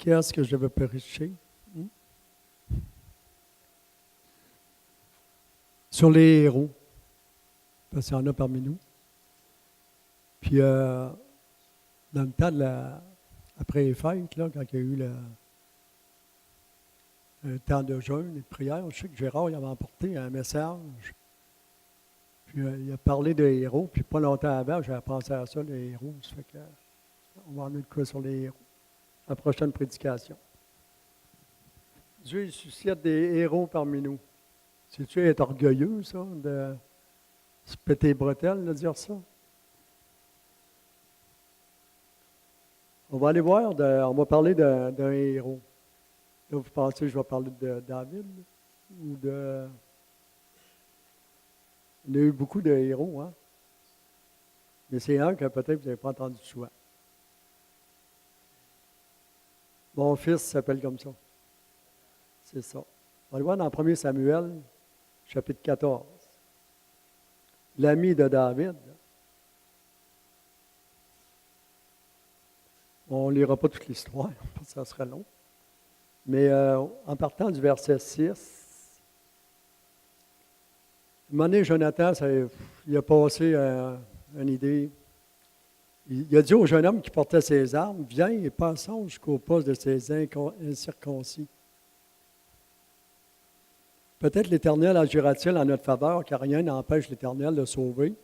Qu'est-ce que je vais prêcher? Sur les héros. Parce qu'il y en a parmi nous. Puis, dans le temps après les fêtes, là, quand il y a eu un temps de jeûne et de prière, je sais que Gérard il avait emporté un message. Puis, il a parlé des héros. Puis, pas longtemps avant, j'avais pensé à ça, les héros. Ça fait que, on va en mettre quoi sur les héros? La prochaine prédication. Dieu il suscite des héros parmi nous. C'est-tu être orgueilleux, ça, de se péter les bretelles, de dire ça? On va aller voir, on va parler d'un héros. Là, vous pensez que je vais parler de David ou de... Il y a eu beaucoup de héros, hein? Mais c'est un que peut-être vous n'avez pas entendu souvent. Mon fils s'appelle comme ça. C'est ça. On va le voir dans 1 Samuel, chapitre 14. L'ami de David. On ne lira pas toute l'histoire, parce que ça serait long. Mais en partant du verset 6, à un moment donné, Jonathan, il a passé une idée. Il a dit au jeune homme qui portait ses armes, « Viens et passons jusqu'au poste de ces incirconcis. » Peut-être l'Éternel agira-t-il en notre faveur, car rien n'empêche l'Éternel de sauver,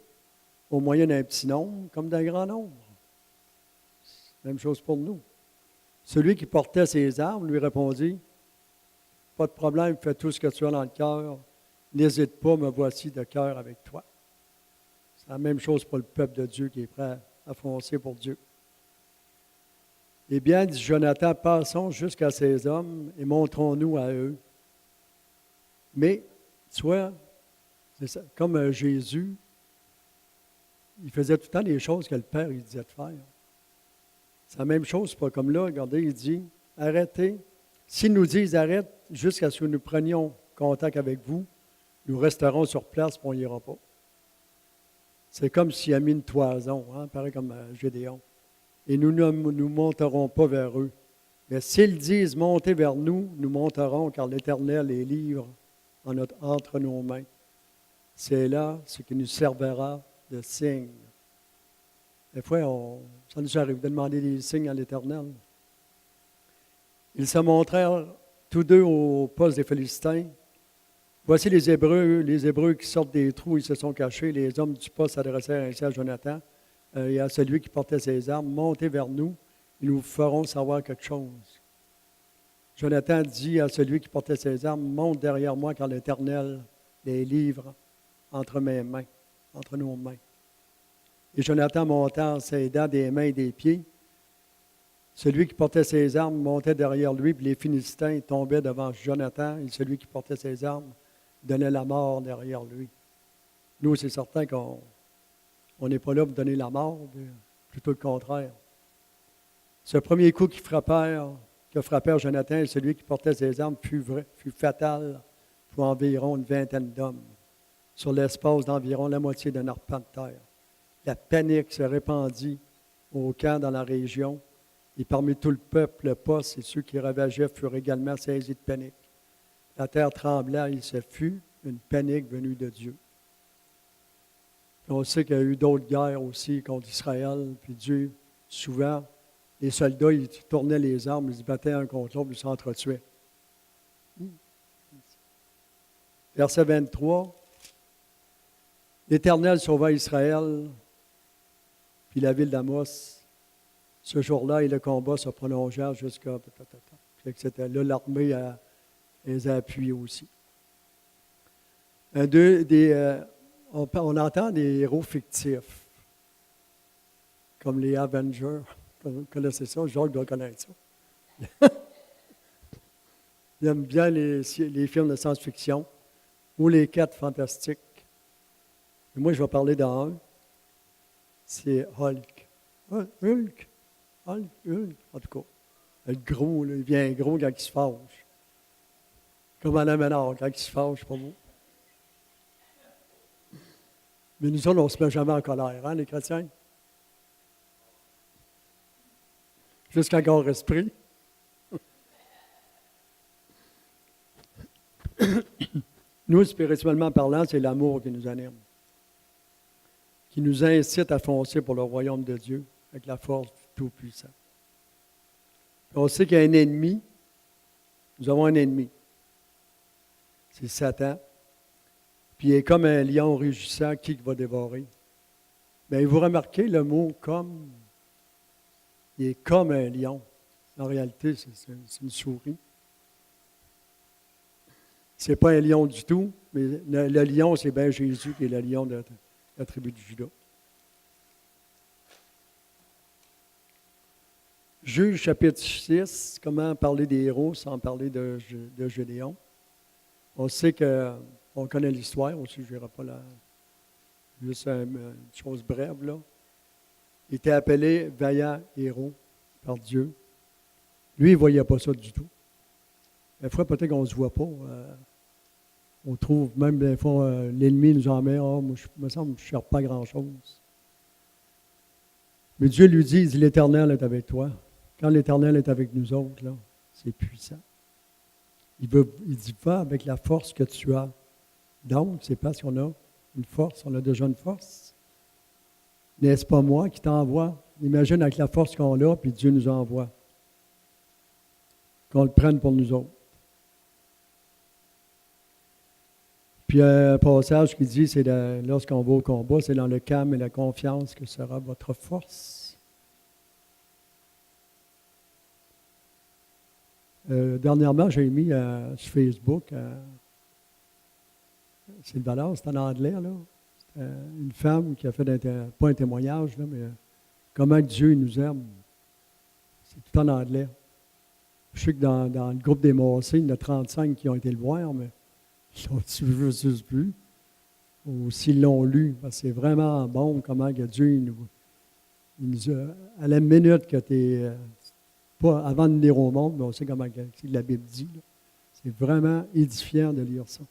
au moyen d'un petit nombre comme d'un grand nombre. Même chose pour nous. Celui qui portait ses armes lui répondit, « Pas de problème, fais tout ce que tu as dans le cœur. N'hésite pas, me voici de cœur avec toi. » C'est la même chose pour le peuple de Dieu qui est prêt à foncer pour Dieu. Eh bien, dit Jonathan, passons jusqu'à ces hommes et montrons-nous à eux. Mais, tu vois, c'est ça, comme Jésus, il faisait tout le temps les choses que le Père il disait de faire. C'est la même chose, pas comme là, regardez, il dit, arrêtez. S'ils nous disent arrête jusqu'à ce que nous prenions contact avec vous, nous resterons sur place, puis on n'ira pas. C'est comme s'il a mis une toison, hein, pareil comme Gédéon. Et nous ne nous monterons pas vers eux. Mais s'ils disent montez vers nous, nous monterons, car l'Éternel les livre entre nos mains. C'est là ce qui nous servira de signe. Des fois, ça nous arrive de demander des signes à l'Éternel. Ils se montrèrent tous deux au poste des Philistins. Voici les Hébreux qui sortent des trous, ils se sont cachés. Les hommes du poste s'adressèrent ainsi à Jonathan et à celui qui portait ses armes. Montez vers nous et nous vous ferons savoir quelque chose. Jonathan dit à celui qui portait ses armes, monte derrière moi car l'Éternel les livre entre mes mains, entre nos mains. Et Jonathan monta en s'aidant des mains et des pieds. Celui qui portait ses armes montait derrière lui, puis les Philistins tombaient devant Jonathan, et celui qui portait ses armes donnait la mort derrière lui. Nous, c'est certain qu'on n'est pas là pour donner la mort, mais plutôt le contraire. Ce premier coup que frappèrent Jonathan et celui qui portait ses armes fut fatal pour environ une vingtaine d'hommes, sur l'espace d'environ la moitié d'un arpent de terre. La panique se répandit au camp dans la région, et parmi tout le peuple, le poste et ceux qui ravageaient furent également saisis de panique. La terre trembla et ce fut une panique venue de Dieu. Puis on sait qu'il y a eu d'autres guerres aussi contre Israël, puis Dieu, souvent, les soldats, ils tournaient les armes, ils se battaient un contre l'autre, ils s'entretuaient. Verset 23. L'Éternel sauva Israël, puis la ville d'Amos. Ce jour-là, et le combat se prolongea jusqu'à... C'était là, l'armée les a appuyés aussi. On entend des héros fictifs, comme les Avengers. Vous connaissez ça? Jacques doit connaître ça. Il aime bien les films de science-fiction ou les 4 fantastiques. Et moi, je vais parler d'un. C'est Hulk. Hulk, en tout cas. Le gros, là, il vient gros quand il se fâche. Comme Alain Ménard, quand il se fâche, pas vous. Mais nous autres, on ne se met jamais en colère, hein, les chrétiens? Jusqu'à corps esprit. Nous, spirituellement parlant, c'est l'amour qui nous anime, qui nous incite à foncer pour le royaume de Dieu avec la force du Tout-Puissant. On sait qu'il y a un ennemi. Nous avons un ennemi. C'est Satan. Puis il est comme un lion rugissant qui va dévorer. Bien, vous remarquez le mot « comme ». Il est comme un lion. En réalité, c'est une souris. Ce n'est pas un lion du tout, mais le lion, c'est bien Jésus qui est le lion de la tribu de Juda. Juge chapitre 6, comment parler des héros sans parler de Gédéon. On sait qu'on connaît l'histoire aussi, je n'irai pas là. Juste une chose brève, là. Il était appelé vaillant héros par Dieu. Lui, il ne voyait pas ça du tout. Des fois, peut-être qu'on ne se voit pas. On trouve, même des fois, l'ennemi nous emmène, moi, il me semble que je ne cherche pas grand-chose. Mais Dieu lui dit, l'Éternel est avec toi. Quand l'Éternel est avec nous autres, là, c'est puissant. Il dit, va avec la force que tu as. Donc, c'est parce qu'on a une force, on a déjà une force. N'est-ce pas moi qui t'envoie? Imagine avec la force qu'on a, puis Dieu nous envoie. Qu'on le prenne pour nous autres. Puis un passage qui dit, c'est lorsqu'on va au combat, c'est dans le calme et la confiance que sera votre force. Dernièrement, j'ai mis sur Facebook, c'est le valeur, c'est en anglais, là. Une femme qui a fait, pas un témoignage, là, mais comment Dieu nous aime. C'est tout en anglais. Je sais que dans le groupe des Massés, il y en a 35 qui ont été le voir, mais ils l'ont-tu vu? Ou s'ils l'ont lu, parce que c'est vraiment bon comment que Dieu nous a, à la minute que tu es, pas avant de venir au monde, mais on sait comment la Bible dit. Là. C'est vraiment édifiant de lire ça.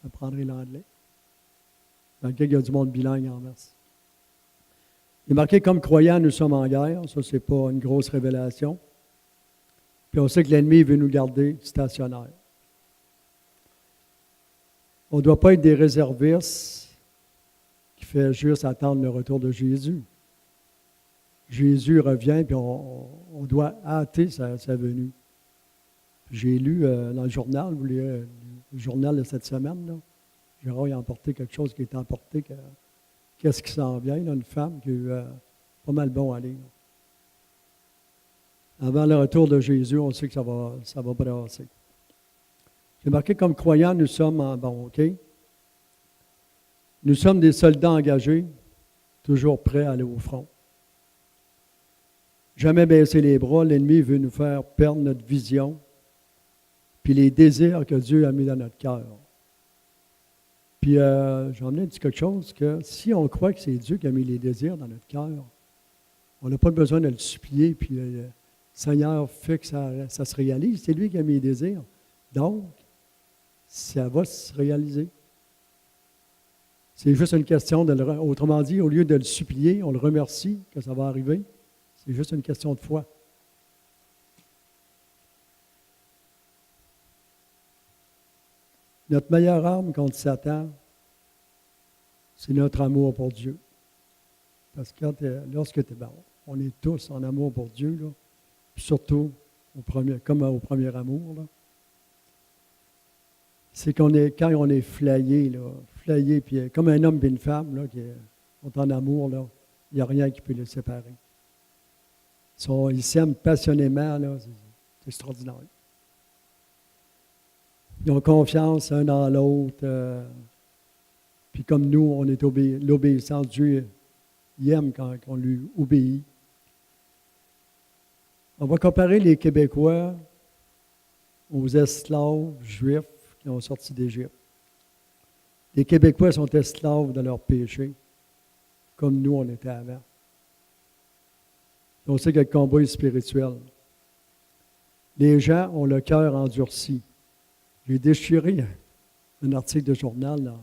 J'apprendrai l'anglais. Dans lequel il y a du monde bilingue en masse. Il est marqué comme croyants, nous sommes en guerre. Ça, ce n'est pas une grosse révélation. Puis on sait que l'ennemi veut nous garder stationnaires. On ne doit pas être des réservistes qui fait juste attendre le retour de Jésus. Jésus revient, puis on doit hâter sa venue. J'ai lu dans le journal, le journal de cette semaine, là, Gérard a emporté quelque chose qui est emporté. Qu'est-ce qui s'en vient? Là, une femme qui a eu pas mal bon à lire. Avant le retour de Jésus, on sait que ça va brasser. J'ai marqué comme croyants, nous sommes OK? Nous sommes des soldats engagés, toujours prêts à aller au front. Jamais baisser les bras, l'ennemi veut nous faire perdre notre vision, puis les désirs que Dieu a mis dans notre cœur. Puis j'en ai dit quelque chose, que si on croit que c'est Dieu qui a mis les désirs dans notre cœur, on n'a pas besoin de le supplier, puis le Seigneur fait que ça se réalise. C'est lui qui a mis les désirs. Donc, ça va se réaliser. C'est juste une question autrement dit, au lieu de le supplier, on le remercie que ça va arriver. C'est juste une question de foi. Notre meilleure arme contre Satan, c'est notre amour pour Dieu. Parce que lorsque tu es bon, on est tous en amour pour Dieu, là, puis surtout comme au premier amour. Là. C'est quand on est flayé, puis comme un homme et une femme là, qui sont en amour, là, il n'y a rien qui peut les séparer. Ils s'aiment passionnément, là, c'est extraordinaire. Ils ont confiance un dans l'autre. Puis comme nous, on est l'obéissance. Dieu, il aime quand on lui obéit. On va comparer les Québécois aux esclaves juifs qui ont sorti d'Égypte. Les Québécois sont esclaves de leurs péchés, comme nous, on était avant. On sait que le combat est spirituel. Les gens ont le cœur endurci. J'ai déchiré un article de journal, là.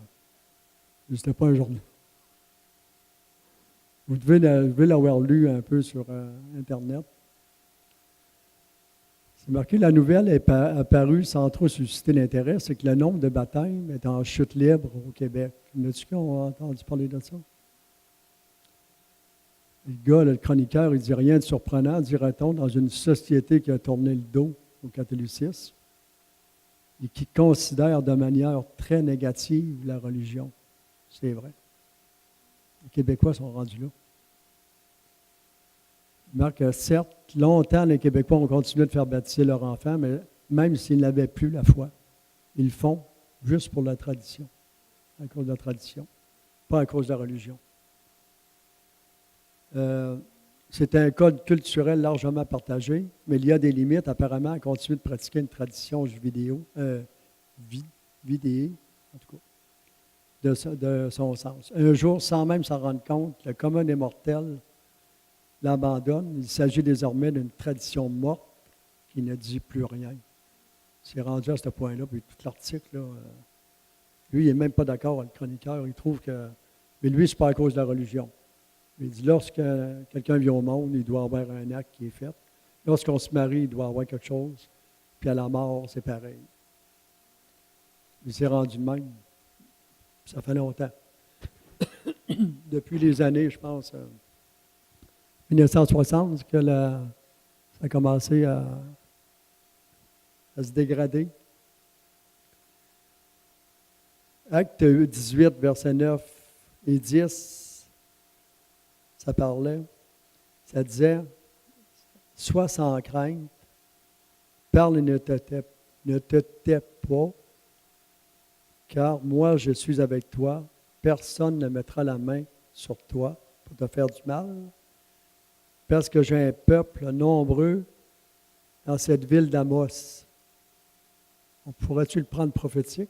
Ce n'était pas un journal. Vous devez l'avoir lu un peu sur Internet. C'est marqué, la nouvelle est apparue sans trop susciter l'intérêt, c'est que le nombre de baptêmes est en chute libre au Québec. Y en a-tu qui ont entendu parler de ça? Le gars, le chroniqueur, il dit rien de surprenant, dirait-on, dans une société qui a tourné le dos au catholicisme et qui considère de manière très négative la religion. C'est vrai. Les Québécois sont rendus là. Il marque que certes, longtemps, les Québécois ont continué de faire baptiser leurs enfants, mais même s'ils n'avaient plus la foi, ils le font juste pour la tradition, à cause de la tradition, pas à cause de la religion. C'est un code culturel largement partagé, mais il y a des limites apparemment à continuer de pratiquer une tradition vidéo, en tout cas, de son sens. Un jour, sans même s'en rendre compte, le commun des mortels l'abandonne. Il s'agit désormais d'une tradition morte qui ne dit plus rien. C'est rendu à ce point-là, puis tout l'article, là, lui, il n'est même pas d'accord avec le chroniqueur. Il trouve que... Mais lui, ce n'est pas à cause de la religion. Il dit, lorsque quelqu'un vient au monde, il doit avoir un acte qui est fait. Lorsqu'on se marie, il doit avoir quelque chose. Puis à la mort, c'est pareil. Il s'est rendu de même. Ça fait longtemps. Depuis les années, je pense, 1960, que ça a commencé à se dégrader. Acte 18, versets 9 et 10, ça parlait, ça disait, « Sois sans crainte, parle et ne te tais pas, car moi je suis avec toi, personne ne mettra la main sur toi pour te faire du mal, parce que j'ai un peuple nombreux dans cette ville d'Amos. » On pourrait-tu le prendre prophétique?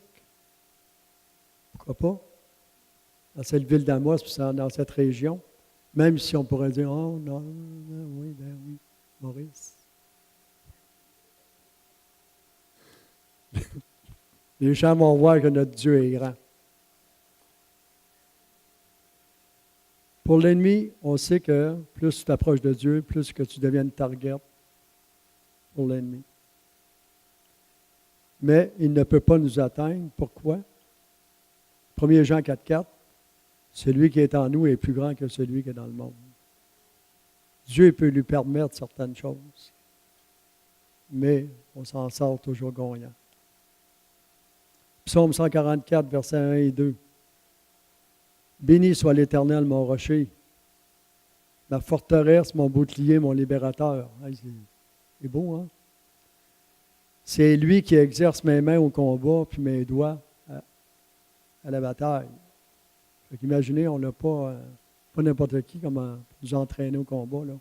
Pourquoi pas? Dans cette ville d'Amos, puis dans cette région, même si on pourrait dire, oh non, oui, Maurice. Les gens vont voir que notre Dieu est grand. Pour l'ennemi, on sait que plus tu t'approches de Dieu, plus que tu deviens une target pour l'ennemi. Mais il ne peut pas nous atteindre. Pourquoi? 1 Jean 4,4, celui qui est en nous est plus grand que celui qui est dans le monde. Dieu peut lui permettre certaines choses, mais on s'en sort toujours gagnant. Psaume 144, versets 1 et 2. Béni soit l'Éternel, mon rocher, ma forteresse, mon bouclier, mon libérateur. C'est beau, hein? C'est lui qui exerce mes mains au combat, puis mes doigts à la bataille. Fait qu'imaginez, on n'a pas n'importe qui comme nous entraîner au combat, là.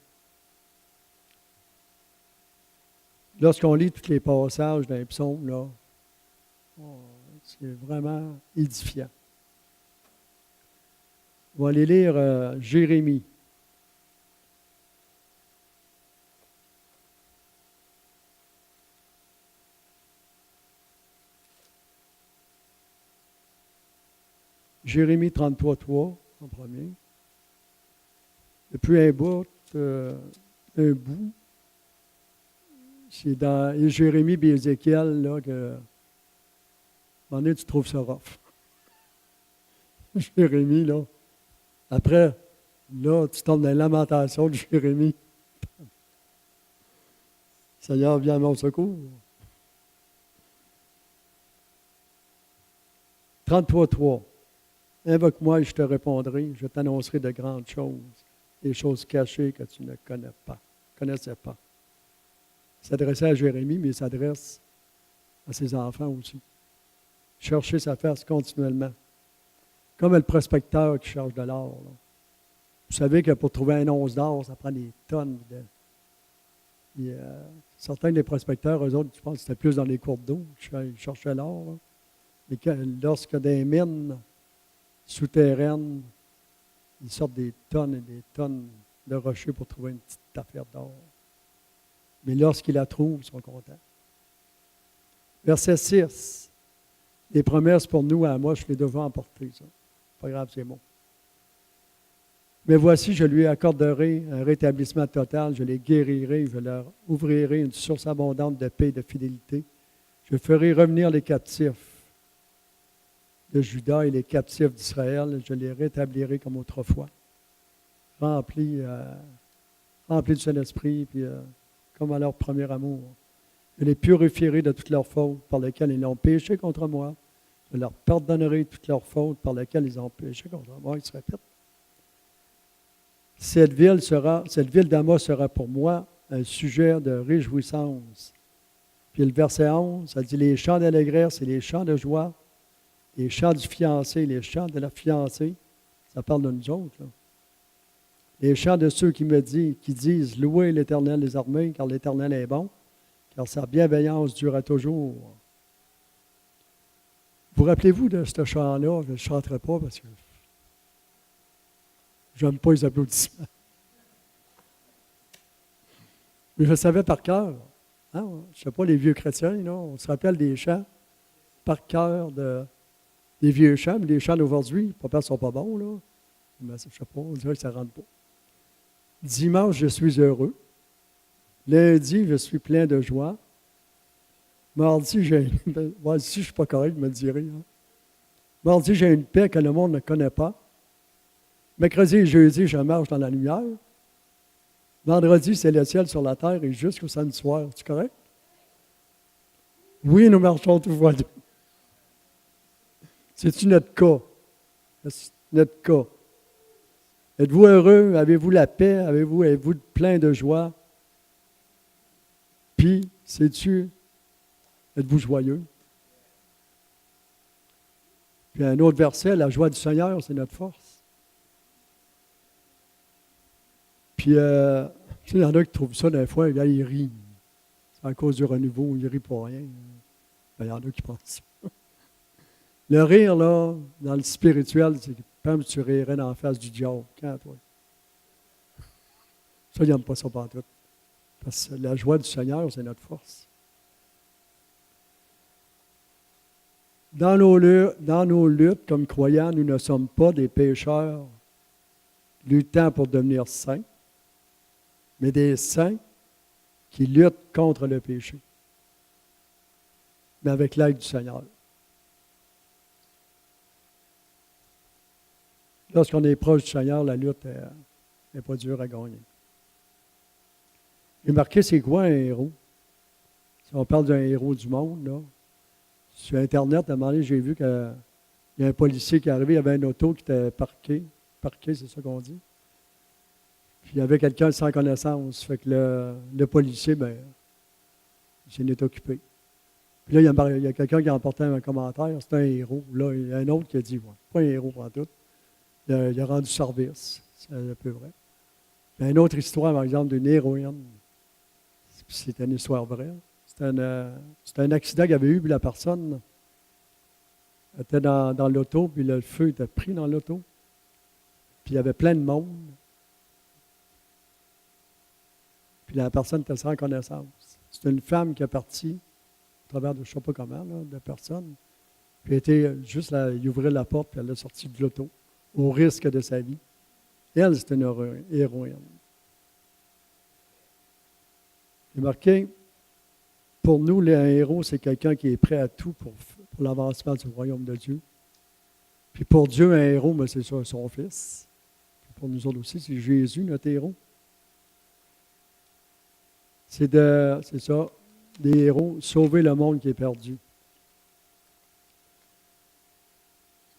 Lorsqu'on lit tous les passages d'un psaume, là, c'est vraiment édifiant. On va aller lire Jérémie. Jérémie 33,3 en premier. Depuis un bout, c'est dans Jérémie et Ézéchiel là, que, à un moment donné, tu trouves ça rough. Jérémie, là. Après, là, tu tombes dans la lamentation de Jérémie. Seigneur, viens à mon secours. 33,3. Invoque-moi et je te répondrai, je t'annoncerai de grandes choses, des choses cachées que tu ne connaissais pas. Il s'adressait à Jérémie, mais il s'adresse à ses enfants aussi. Chercher sa face continuellement. Comme le prospecteur qui cherche de l'or. Là. Vous savez que pour trouver un once d'or, ça prend des tonnes de... certains des prospecteurs, eux autres, je pense que c'était plus dans les cours d'eau, ils cherchaient l'or. Là. Et lorsque des mines souterraines, ils sortent des tonnes et des tonnes de rochers pour trouver une petite affaire d'or. Mais lorsqu'ils la trouvent, ils sont contents. Verset 6. Les promesses pour nous, à moi, je les devais emporter, ça. Pas grave, c'est bon. Mais voici, je lui accorderai un rétablissement total, je les guérirai, je leur ouvrirai une source abondante de paix et de fidélité. Je ferai revenir les captifs de Juda et les captifs d'Israël, je les rétablirai comme autrefois, remplis du Saint-Esprit, puis comme à leur premier amour. Je les purifierai de toutes leurs fautes par lesquelles ils ont péché contre moi. Je leur pardonnerai toutes leurs fautes par lesquelles ils ont péché contre moi. Il se répète. Cette ville d'Amos sera pour moi un sujet de réjouissance. Puis le verset 11, ça dit les chants d'allégresse et les chants de joie, les chants du fiancé, les chants de la fiancée. Ça parle de nous autres, là. Les chants de ceux qui disent louez l'Éternel des armées, car l'Éternel est bon, car sa bienveillance dure à toujours. Vous rappelez-vous de ce chant-là? Je ne chanterai pas parce que je n'aime pas les applaudissements. Mais je le savais par cœur. Hein? Je ne sais pas, les vieux chrétiens, là, on se rappelle des chants par cœur, des vieux chants, mais les chants d'aujourd'hui, pas parce qu'ils ne sont pas bons, là. Mais je ne sais pas, on dirait que ça ne rentre pas. Dimanche, je suis heureux. Lundi, je suis plein de joie. Mardi, si je ne suis pas correct, je me le dirai. Hein. Mardi, j'ai une paix que le monde ne connaît pas. Mercredi et jeudi, je marche dans la lumière. Vendredi, c'est le ciel sur la terre et jusqu'au samedi soir. Es-tu correct? Oui, nous marchons tous voix deux. C'est-tu notre cas? C'est notre cas. Êtes-vous heureux? Avez-vous la paix? Êtes-vous plein de joie? Puis, êtes-vous joyeux? Puis un autre verset, la joie du Seigneur, c'est notre force. Puis, il y en a qui trouvent ça, des fois, là, ils rient. C'est à cause du renouveau, ils rient pour rien. Ben, il y en a qui pensent ça. Le rire, là, dans le spirituel, c'est que tu rirais dans la face du diable. Quand, toi? Ça, ils n'aiment pas ça partout. Parce que la joie du Seigneur, c'est notre force. Dans nos luttes comme croyants, nous ne sommes pas des pécheurs luttant pour devenir saints, mais des saints qui luttent contre le péché, mais avec l'aide du Seigneur. Lorsqu'on est proche du Seigneur, la lutte n'est pas dure à gagner. J'ai marqué, c'est quoi un héros? Si on parle d'un héros du monde, là, sur Internet, à un moment donné, j'ai vu qu'il y a un policier qui est arrivé, il y avait une auto qui était parquée, c'est ça qu'on dit. Puis il y avait quelqu'un sans connaissance. Fait que le policier, il s'en est occupé. Puis là, il y a quelqu'un qui a emporté un commentaire, c'est un héros. Là, il y a un autre qui a dit, pas un héros pour tout. Il a rendu service. C'est un peu vrai. Il y a une autre histoire, par exemple, d'une héroïne. C'est une histoire vraie. C'était un accident qu'il y avait eu, puis la personne était dans l'auto, puis le feu était pris dans l'auto. Puis il y avait plein de monde. Puis la personne était sans connaissance. C'est une femme qui est partie à travers de je ne sais pas comment, là, de personnes. Puis elle était juste là, il ouvrait la porte, puis elle est sortie de l'auto, au risque de sa vie. Elle, c'est une héroïne. Il est marqué, pour nous, un héros, c'est quelqu'un qui est prêt à tout pour l'avancement du royaume de Dieu. Puis pour Dieu, un héros, c'est ça, son Fils. Puis pour nous autres aussi, c'est Jésus, notre héros. C'est ça, des héros, sauver le monde qui est perdu.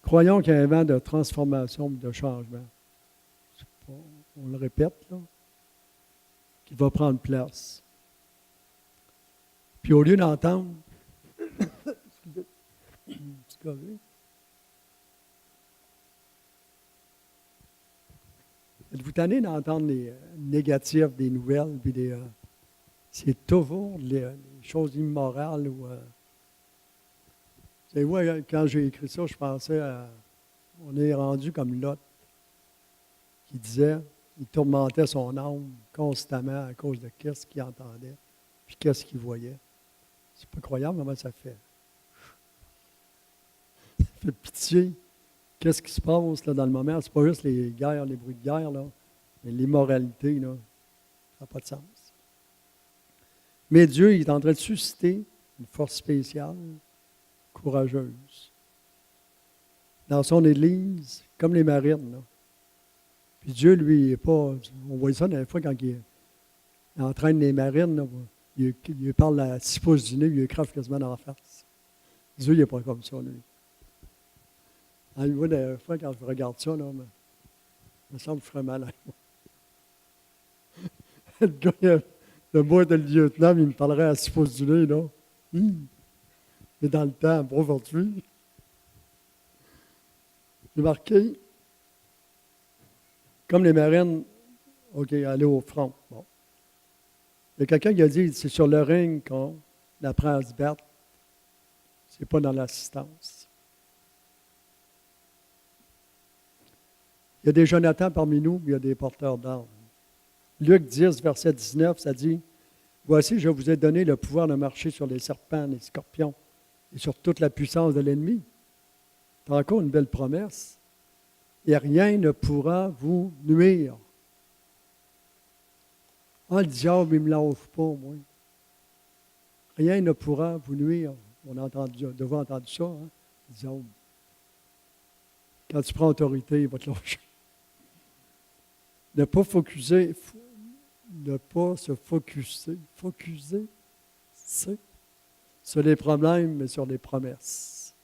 Croyons qu'il y a un vent de transformation, de changement. On le répète, là, qui va prendre place. Puis au lieu d'entendre, êtes-vous tanné d'entendre les négatifs des nouvelles, puis c'est toujours les choses immorales. C'est moi, quand j'ai écrit ça, je pensais on est rendu comme Lot, qui disait, il tourmentait son âme constamment à cause de qu'est-ce qu'il entendait, puis qu'est-ce qu'il voyait. C'est pas croyable comment ça fait. Ça fait pitié qu'est-ce qui se passe là, dans le moment? Ce n'est pas juste les guerres, les bruits de guerre, là, mais l'immoralité, là, ça n'a pas de sens. Mais Dieu, il est en train de susciter une force spéciale, courageuse. Dans son Église, comme les marines. Là. Puis Dieu, lui, il n'est pas... On voit ça des fois quand il entraîne les marines, là, il parle à 6 pouces du nez, il crève quasiment dans la face. Dieu, il n'est pas comme ça, lui. Alors, moi, des fois, quand je regarde ça, là, me semble que je ferais mal à moi. Le gars, le bois de lieutenant, il me parlerait à 6 pouces du nez, là. Mais dans le temps, pas aujourd'hui. J'ai marqué, comme les marines, OK, aller au front. Bon. Il y a quelqu'un qui a dit, c'est sur le ring qu'on apprend à se battre. C'est pas dans l'assistance. Il y a des Jonathan parmi nous, mais il y a des porteurs d'armes. Luc 10, verset 19, ça dit, « Voici, je vous ai donné le pouvoir de marcher sur les serpents, les scorpions et sur toute la puissance de l'ennemi. » C'est encore une belle promesse. Et rien ne pourra vous nuire. Ah, le diable, il ne me lâche pas, moi. Rien ne pourra vous nuire. On a entendu, devant entendu ça, hein? Le diable. Quand tu prends autorité, il va te lâcher. Ne pas se focuser sur les problèmes, mais sur les promesses.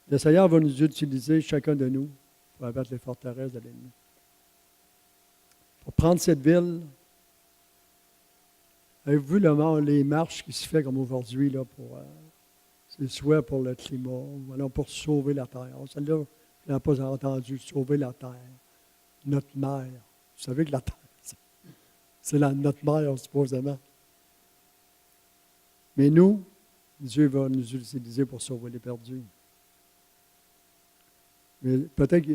Le Seigneur va nous utiliser, chacun de nous, pour abattre les forteresses de l'ennemi. Pour prendre cette ville, avez-vous vu les marches qui se font comme aujourd'hui, là, c'est soit pour le climat, ou alors pour sauver la terre. Celle-là, je n'ai pas entendu, sauver la terre. Notre mère. Vous savez que la terre, c'est notre mère, supposément. Mais nous, Dieu va nous utiliser pour sauver les perdus. Mais peut-être,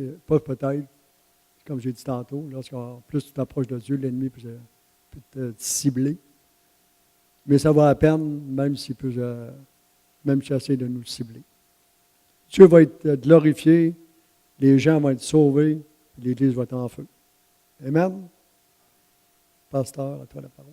comme j'ai dit tantôt, plus tu t'approches de Dieu, l'ennemi peut te cibler. Mais ça va à peine, même s'il peut essayer de nous cibler. Dieu va être glorifié, les gens vont être sauvés, l'Église va être en feu. Amen. Pasteur, à toi la parole.